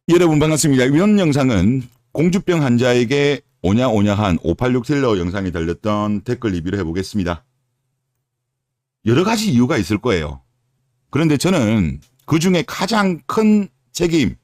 여러분 반갑습니다. 이번 영상은 공주병 환자에게 오냐오냐한 586 틸러 영상이 달렸던 댓글 리뷰를 해보겠습니다. 여러 가지 이유가 있을 거예요. 그런데 저는 그 중에 가장 큰 책임,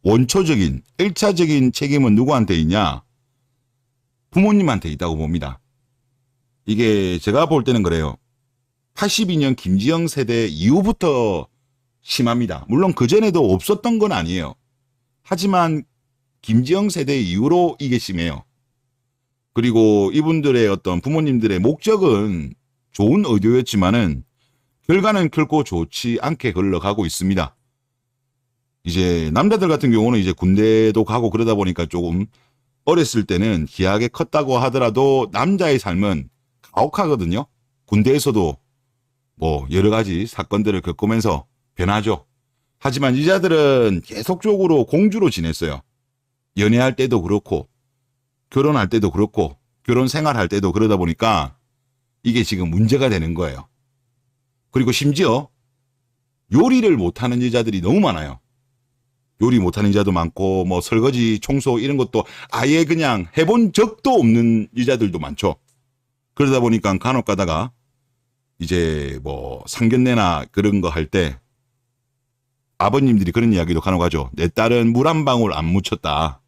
원초적인 1차적인 책임은 누구한테 있냐? 부모님한테 있다고 봅니다. 이게 제가 볼 때는 그래요. 82년 김지영 세대 이후부터 심합니다. 물론 그전에도 없었던 건 아니에요. 하지만 김지영 세대 이후로 이게 심해요. 그리고 이분들의 어떤 부모님들의 목적은 좋은 의도였지만은 결과는 결코 좋지 않게 흘러가고 있습니다. 이제 남자들 같은 경우는 이제 군대도 가고 그러다 보니까 조금 어렸을 때는 기하게 컸다고 하더라도 남자의 삶은 가혹하거든요. 군대에서도 뭐 여러 가지 사건들을 겪으면서 변하죠. 하지만 이자들은 계속적으로 공주로 지냈어요. 연애할 때도 그렇고 결혼할 때도 그렇고 결혼 생활할 때도 그러다 보니까 이게 지금 문제가 되는 거예요. 그리고 심지어 요리를 못하는 여자들이 너무 많아요. 요리 못하는 여자도 많고 뭐 설거지, 청소 이런 것도 아예 그냥 해본 적도 없는 여자들도 많죠. 그러다 보니까 간혹 가다가 이제 뭐 상견례나 그런 거 할 때 아버님들이 그런 이야기도 간혹 하죠. 내 딸은 물 한 방울 안 묻혔다.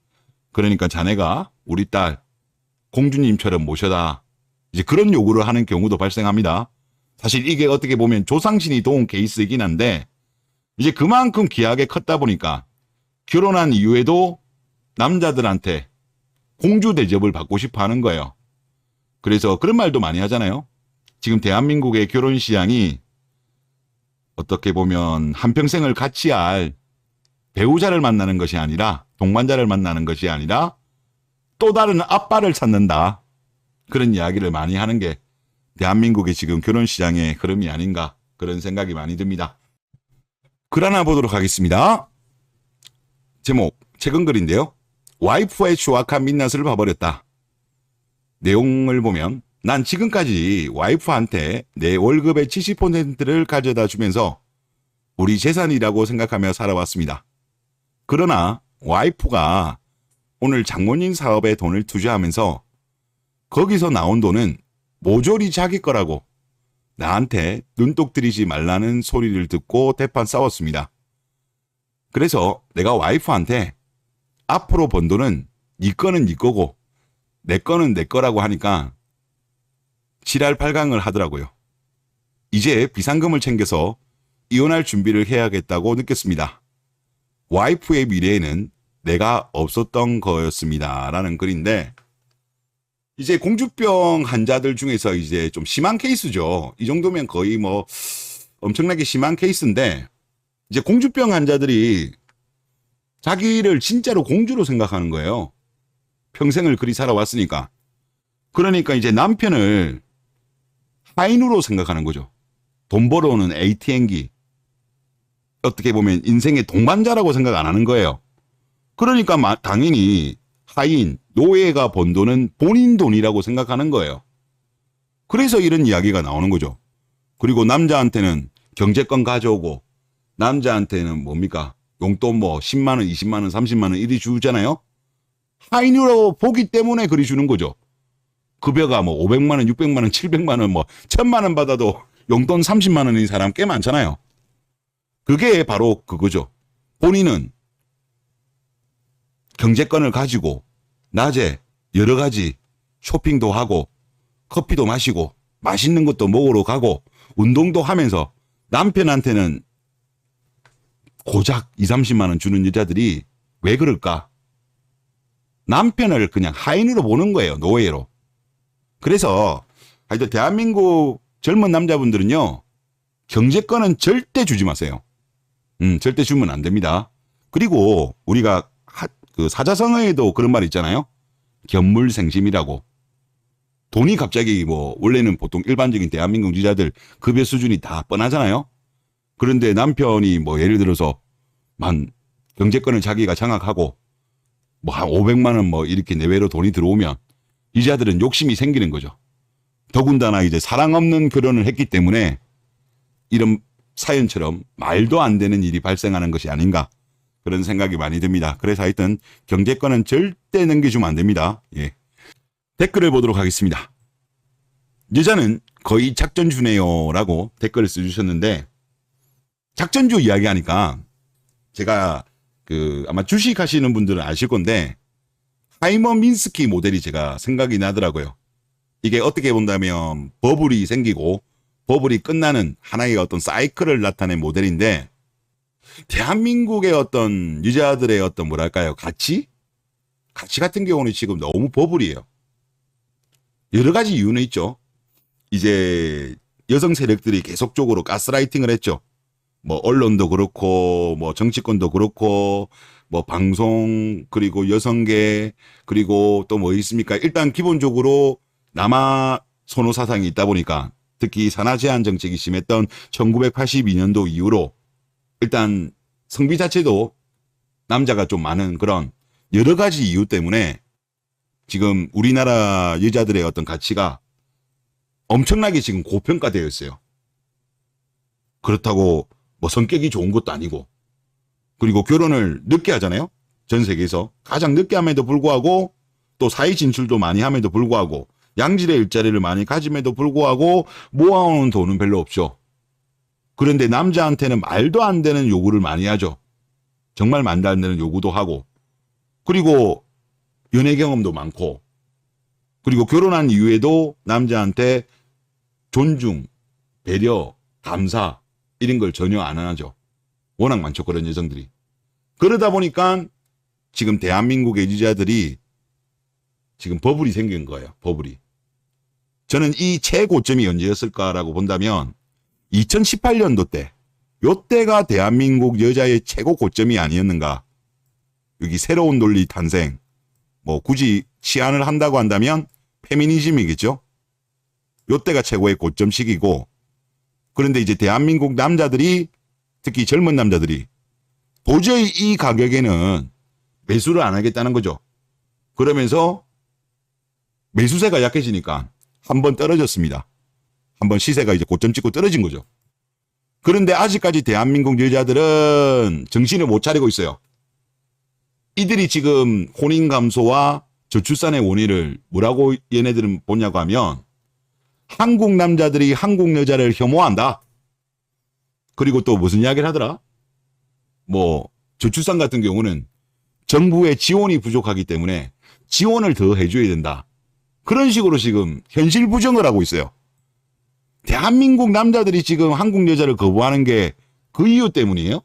그러니까 자네가 우리 딸 공주님처럼 모셔다. 이제 그런 요구를 하는 경우도 발생합니다. 사실 이게 어떻게 보면 조상신이 도운 케이스이긴 한데 이제 그만큼 귀하게 컸다 보니까 결혼한 이후에도 남자들한테 공주 대접을 받고 싶어 하는 거예요. 그래서 그런 말도 많이 하잖아요. 지금 대한민국의 결혼 시장이 어떻게 보면 한평생을 같이 할 배우자를 만나는 것이 아니라 동반자를 만나는 것이 아니라 또 다른 아빠를 찾는다. 그런 이야기를 많이 하는 게 대한민국의 지금 결혼 시장의 흐름이 아닌가 그런 생각이 많이 듭니다. 글 하나 보도록 하겠습니다. 제목 최근 글인데요. 와이프의 추악한 민낯을 봐버렸다. 내용을 보면 난 지금까지 와이프한테 내 월급의 70%를 가져다 주면서 우리 재산이라고 생각하며 살아왔습니다. 그러나 와이프가 오늘 장모님 사업에 돈을 투자하면서 거기서 나온 돈은 모조리 자기 거라고 나한테 눈독 들이지 말라는 소리를 듣고 대판 싸웠습니다. 그래서 내가 와이프한테 앞으로 번 돈은 네 거는 네 거고 내 거는 내 거라고 하니까 지랄 발광을 하더라고요. 이제 비상금을 챙겨서 이혼할 준비를 해야겠다고 느꼈습니다. 와이프의 미래에는 내가 없었던 거였습니다. 라는 글인데 이제 공주병 환자들 중에서 이제 좀 심한 케이스죠. 이 정도면 거의 뭐 엄청나게 심한 케이스인데 이제 공주병 환자들이 자기를 진짜로 공주로 생각하는 거예요. 평생을 그리 살아왔으니까. 그러니까 이제 남편을 하인으로 생각하는 거죠. 돈 벌어오는 ATM기. 어떻게 보면 인생의 동반자라고 생각 안 하는 거예요. 그러니까 당연히 하인, 노예가 번 돈은 본인 돈이라고 생각하는 거예요. 그래서 이런 이야기가 나오는 거죠. 그리고 남자한테는 경제권 가져오고 남자한테는 뭡니까? 용돈 뭐 10만 원, 20만 원, 30만 원 이리 주잖아요. 하인으로 보기 때문에 그리 주는 거죠. 급여가 뭐 500만 원, 600만 원, 700만 원, 뭐 1000만 원 받아도 용돈 30만 원인 사람 꽤 많잖아요. 그게 바로 그거죠. 본인은 경제권을 가지고 낮에 여러 가지 쇼핑도 하고 커피도 마시고 맛있는 것도 먹으러 가고 운동도 하면서 남편한테는 고작 2, 30만 원 주는 여자들이 왜 그럴까? 남편을 그냥 하인으로 보는 거예요. 노예로. 그래서 하여튼 대한민국 젊은 남자분들은요. 경제권은 절대 주지 마세요. 절대 주면 안 됩니다. 그리고 우리가 그 사자성어에도 그런 말 있잖아요. 견물생심이라고. 돈이 갑자기 뭐 원래는 보통 일반적인 대한민국 여자들 급여 수준이 다 뻔하잖아요. 그런데 남편이 뭐 예를 들어서 경제권을 자기가 장악하고 뭐 한 500만 원 뭐 이렇게 내외로 돈이 들어오면 이자들은 욕심이 생기는 거죠. 더군다나 이제 사랑 없는 결혼을 했기 때문에 이런 사연처럼 말도 안 되는 일이 발생하는 것이 아닌가 그런 생각이 많이 듭니다. 그래서 하여튼 경제권은 절대 넘겨주면 안 됩니다. 예. 댓글을 보도록 하겠습니다. 여자는 거의 작전주네요 라고 댓글을 써주셨는데, 작전주 이야기하니까 제가 아마 주식 하시는 분들은 아실 건데 하이머 민스키 모델이 제가 생각이 나더라고요. 이게 어떻게 본다면 버블이 생기고 버블이 끝나는 하나의 어떤 사이클을 나타낸 모델인데, 대한민국의 어떤 유저들의 어떤 뭐랄까요, 가치 같은 경우는 지금 너무 버블이에요. 여러 가지 이유는 있죠. 이제 여성 세력들이 계속적으로 가스라이팅을 했죠. 뭐 언론도 그렇고 뭐 정치권도 그렇고 뭐 방송, 그리고 여성계, 그리고 또 뭐 있습니까? 일단 기본적으로 남아 선호 사상이 있다 보니까, 특히 산하 제한 정책이 심했던 1982년도 이후로 일단 성비 자체도 남자가 좀 많은 그런 여러 가지 이유 때문에 지금 우리나라 여자들의 어떤 가치가 엄청나게 지금 고평가되어 있어요. 그렇다고 뭐 성격이 좋은 것도 아니고, 그리고 결혼을 늦게 하잖아요. 전 세계에서 가장 늦게 함에도 불구하고, 또 사회 진출도 많이 함에도 불구하고, 양질의 일자리를 많이 가짐에도 불구하고 모아오는 돈은 별로 없죠. 그런데 남자한테는 말도 안 되는 요구를 많이 하죠. 정말 말도 안 되는 요구도 하고, 그리고 연애 경험도 많고, 그리고 결혼한 이후에도 남자한테 존중, 배려, 감사 이런 걸 전혀 안 하죠. 워낙 많죠, 그런 여성들이. 그러다 보니까 지금 대한민국의 유저들이 지금 버블이 생긴 거예요. 버블이. 저는 이 최고점이 언제였을까라고 본다면 2018년도 때, 요때가 대한민국 여자의 최고 고점이 아니었는가. 여기 새로운 논리 탄생, 뭐 굳이 치안을 한다고 한다면 페미니즘이겠죠. 요때가 최고의 고점 시기고, 그런데 이제 대한민국 남자들이, 특히 젊은 남자들이 도저히 이 가격에는 매수를 안 하겠다는 거죠. 그러면서 매수세가 약해지니까 한번 떨어졌습니다. 한번 시세가 이제 고점 찍고 떨어진 거죠. 그런데 아직까지 대한민국 여자들은 정신을 못 차리고 있어요. 이들이 지금 혼인 감소와 저출산의 원인을 뭐라고 얘네들은 보냐고 하면, 한국 남자들이 한국 여자를 혐오한다. 그리고 또 무슨 이야기를 하더라? 뭐 저출산 같은 경우는 정부의 지원이 부족하기 때문에 지원을 더 해줘야 된다. 그런 식으로 지금 현실 부정을 하고 있어요. 대한민국 남자들이 지금 한국 여자를 거부하는 게 그 이유 때문이에요.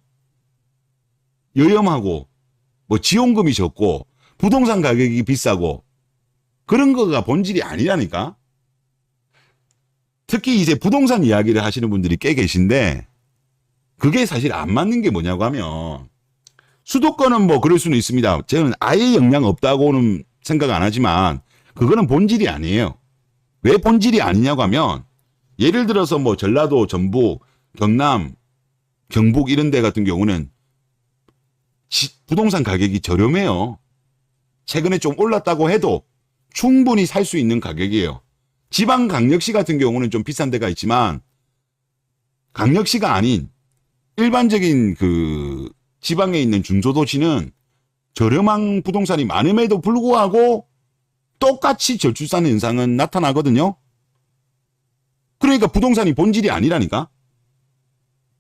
여염하고 뭐 지원금이 적고 부동산 가격이 비싸고 그런 거가 본질이 아니라니까. 특히 이제 부동산 이야기를 하시는 분들이 꽤 계신데, 그게 사실 안 맞는 게 뭐냐고 하면, 수도권은 뭐 그럴 수는 있습니다. 저는 아예 영향 없다고는 생각 안 하지만 그거는 본질이 아니에요. 왜 본질이 아니냐고 하면, 예를 들어서 뭐 전라도, 전북, 경남, 경북 이런 데 같은 경우는 부동산 가격이 저렴해요. 최근에 좀 올랐다고 해도 충분히 살 수 있는 가격이에요. 지방 강력시 같은 경우는 좀 비싼 데가 있지만, 강력시가 아닌 일반적인 그 지방에 있는 중소도시는 저렴한 부동산이 많음에도 불구하고 똑같이 저출산 현상은 나타나거든요. 그러니까 부동산이 본질이 아니라니까.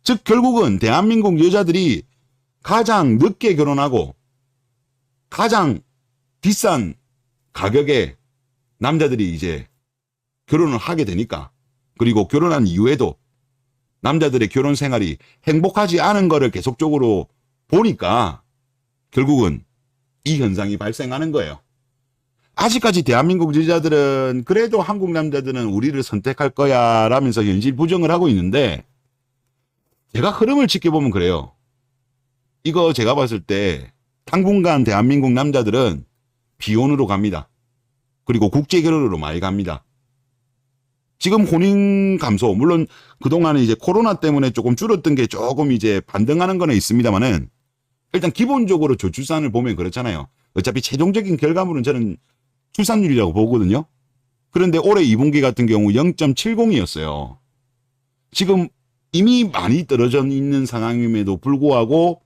즉 결국은 대한민국 여자들이 가장 늦게 결혼하고 가장 비싼 가격에 남자들이 이제 결혼을 하게 되니까, 그리고 결혼한 이후에도 남자들의 결혼 생활이 행복하지 않은 거를 계속적으로 보니까 결국은 이 현상이 발생하는 거예요. 아직까지 대한민국 여자들은 그래도 한국 남자들은 우리를 선택할 거야 라면서 현실 부정을 하고 있는데, 제가 흐름을 지켜보면 그래요. 이거 제가 봤을 때 당분간 대한민국 남자들은 비혼으로 갑니다. 그리고 국제 결혼으로 많이 갑니다. 지금 혼인 감소, 물론 그동안은 이제 코로나 때문에 조금 줄었던 게 조금 이제 반등하는 거는 있습니다만은, 일단 기본적으로 저출산을 보면 그렇잖아요. 어차피 최종적인 결과물은 저는 출산율이라고 보거든요. 그런데 올해 2분기 같은 경우 0.70이었어요. 지금 이미 많이 떨어져 있는 상황임에도 불구하고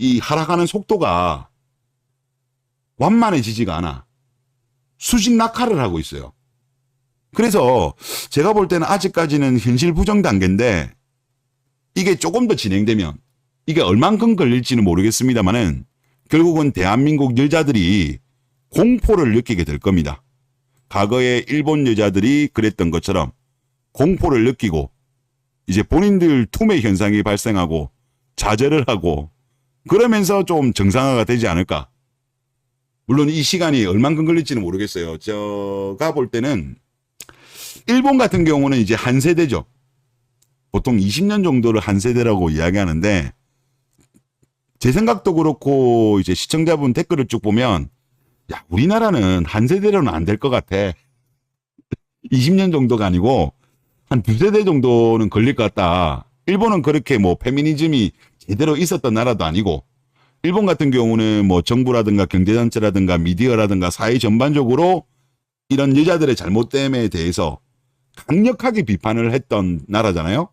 이 하락하는 속도가 완만해지지가 않아. 수직 낙하를 하고 있어요. 그래서 제가 볼 때는 아직까지는 현실 부정 단계인데 이게 조금 더 진행되면 이게 얼만큼 걸릴지는 모르겠습니다만은 결국은 대한민국 여자들이 공포를 느끼게 될 겁니다. 과거에 일본 여자들이 그랬던 것처럼 공포를 느끼고 이제 본인들 투매 현상이 발생하고 좌절을 하고 그러면서 좀 정상화가 되지 않을까. 물론 이 시간이 얼만큼 걸릴지는 모르겠어요. 제가 볼 때는 일본 같은 경우는 이제 한 세대죠. 보통 20년 정도를 한 세대라고 이야기하는데 제 생각도 그렇고 이제 시청자분 댓글을 쭉 보면 야, 우리나라는 한 세대로는 안 될 것 같아. 20년 정도가 아니고 한 두세 대 정도는 걸릴 것 같다. 일본은 그렇게 뭐 페미니즘이 제대로 있었던 나라도 아니고 일본 같은 경우는 뭐 정부라든가 경제단체라든가 미디어라든가 사회 전반적으로 이런 여자들의 잘못됨에 대해서 강력하게 비판을 했던 나라잖아요.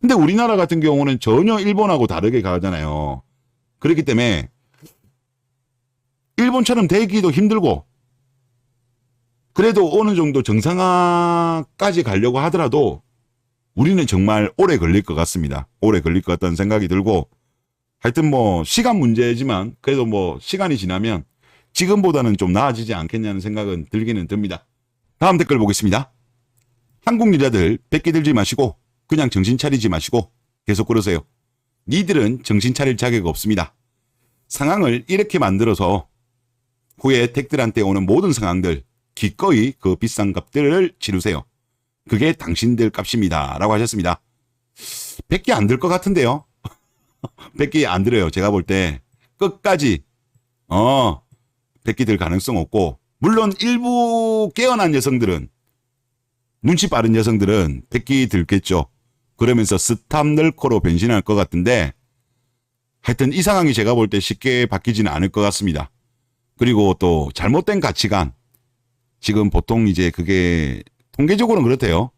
근데 우리나라 같은 경우는 전혀 일본하고 다르게 가잖아요. 그렇기 때문에 일본처럼 되기도 힘들고 그래도 어느 정도 정상화까지 가려고 하더라도 우리는 정말 오래 걸릴 것 같습니다. 오래 걸릴 것 같다는 생각이 들고 하여튼 뭐 시간 문제지만 그래도 뭐 시간이 지나면 지금보다는 좀 나아지지 않겠냐는 생각은 들기는 듭니다. 다음 댓글 보겠습니다. 한국 여자들 백기 들지 마시고 그냥 정신 차리지 마시고 계속 그러세요. 니들은 정신 차릴 자격 없습니다. 상황을 이렇게 만들어서 후에 댁들한테 오는 모든 상황들 기꺼이 그 비싼 값들을 치르세요. 그게 당신들 값입니다. 라고 하셨습니다. 100개 안 들 것 같은데요. 100개 안 들어요. 제가 볼 때 끝까지 100개 들 가능성 없고 물론 일부 깨어난 여성들은 눈치 빠른 여성들은 100개 들겠죠. 그러면서 스탑널코로 변신할 것 같은데 하여튼 이 상황이 제가 볼 때 쉽게 바뀌지는 않을 것 같습니다. 그리고 또 잘못된 가치관 지금 보통 이제 그게 통계적으로는 그렇대요.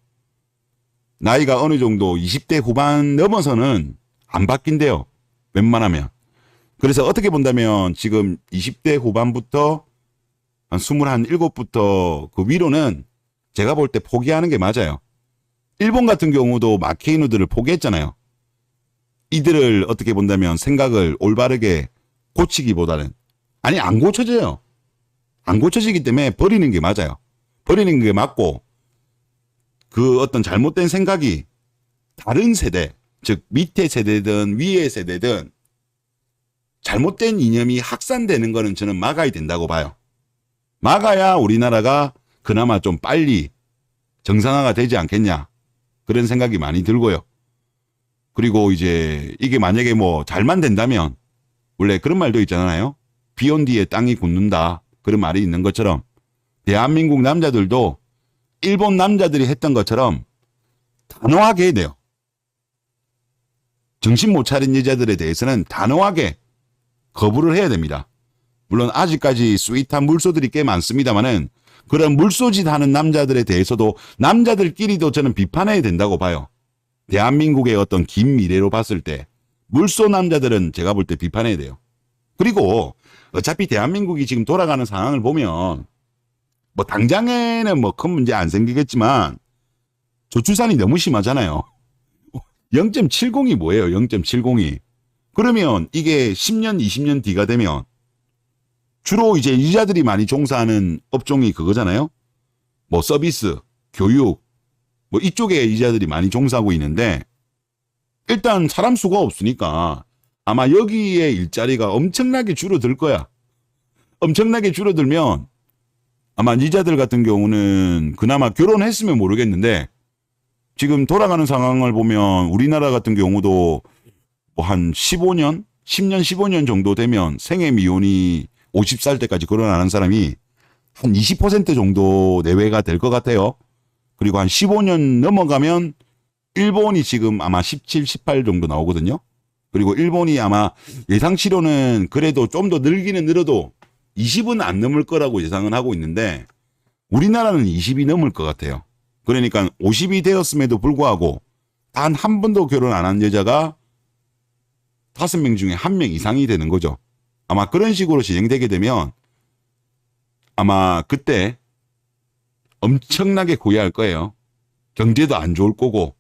나이가 어느 정도 20대 후반 넘어서는 안 바뀐대요. 웬만하면. 그래서 어떻게 본다면 지금 20대 후반부터 한 27부터 그 위로는 제가 볼 때 포기하는 게 맞아요. 일본 같은 경우도 마케이누들을 포기했잖아요. 이들을 어떻게 본다면 생각을 올바르게 고치기보다는 아니 안 고쳐져요. 안 고쳐지기 때문에 버리는 게 맞아요. 버리는 게 맞고 그 어떤 잘못된 생각이 다른 세대 즉 밑에 세대든 위에 세대든 잘못된 이념이 확산되는 거는 저는 막아야 된다고 봐요. 막아야 우리나라가 그나마 좀 빨리 정상화가 되지 않겠냐 그런 생각이 많이 들고요. 그리고 이제 이게 만약에 뭐 잘만 된다면 원래 그런 말도 있잖아요. 비 온 뒤에 땅이 굳는다 그런 말이 있는 것처럼 대한민국 남자들도 일본 남자들이 했던 것처럼 단호하게 해야 돼요. 정신 못 차린 여자들에 대해서는 단호하게 거부를 해야 됩니다. 물론 아직까지 스윗한 물소들이 꽤 많습니다만은 그런 물소짓 하는 남자들에 대해서도 남자들끼리도 저는 비판해야 된다고 봐요. 대한민국의 어떤 긴 미래로 봤을 때 물소 남자들은 제가 볼 때 비판해야 돼요. 그리고 어차피 대한민국이 지금 돌아가는 상황을 보면 뭐 당장에는 뭐 큰 문제 안 생기겠지만 저출산이 너무 심하잖아요. 0.70이 뭐예요? 0.70이. 그러면 이게 10년, 20년 뒤가 되면 주로 이제 여자들이 많이 종사하는 업종이 그거잖아요. 뭐 서비스, 교육, 뭐 이쪽에 여자들이 많이 종사하고 있는데 일단 사람 수가 없으니까 아마 여기에 일자리가 엄청나게 줄어들 거야. 엄청나게 줄어들면 아마 여자들 같은 경우는 그나마 결혼했으면 모르겠는데 지금 돌아가는 상황을 보면 우리나라 같은 경우도 뭐 한 15년, 10년, 15년 정도 되면 생애 미혼이 50살 때까지 결혼하는 사람이 한 20% 정도 내외가 될 것 같아요. 그리고 한 15년 넘어가면 일본이 지금 아마 17, 18 정도 나오거든요. 그리고 일본이 아마 예상치로는 그래도 좀 더 늘기는 늘어도 20은 안 넘을 거라고 예상은 하고 있는데 우리나라는 20이 넘을 것 같아요. 그러니까 50이 되었음에도 불구하고 단 한 번도 결혼 안 한 여자가 5명 중에 1명 이상이 되는 거죠. 아마 그런 식으로 진행되게 되면 아마 그때 엄청나게 고해할 거예요. 경제도 안 좋을 거고,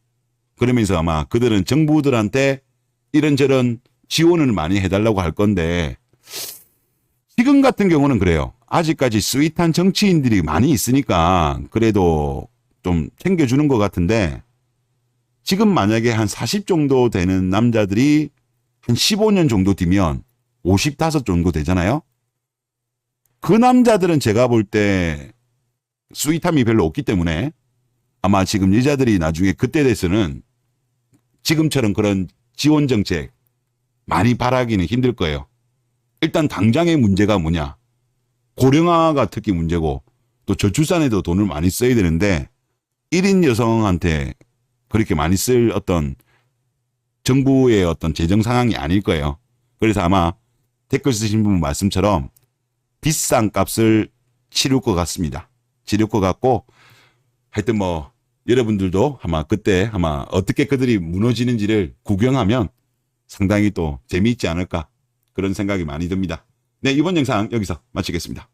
그러면서 아마 그들은 정부들한테 이런저런 지원을 많이 해달라고 할 건데, 지금 같은 경우는 그래요. 아직까지 스윗한 정치인들이 많이 있으니까 그래도 좀 챙겨주는 것 같은데, 지금 만약에 한 40 정도 되는 남자들이 한 15년 정도 뒤면 55 정도 되잖아요. 그 남자들은 제가 볼 때 스윗함이 별로 없기 때문에 아마 지금 여자들이 나중에 그때 돼서는 지금처럼 그런 지원 정책 많이 바라기는 힘들 거예요. 일단 당장의 문제가 뭐냐. 고령화가 특히 문제고 또 저출산에도 돈을 많이 써야 되는데 1인 여성한테 그렇게 많이 쓸 어떤 정부의 어떤 재정 상황이 아닐 거예요. 그래서 아마 댓글 쓰신 분 말씀처럼 비싼 값을 치를 것 같습니다. 치를 것 같고 하여튼 뭐 여러분들도 아마 그때 아마 어떻게 그들이 무너지는지를 구경하면 상당히 또 재미있지 않을까 그런 생각이 많이 듭니다. 네, 이번 영상 여기서 마치겠습니다.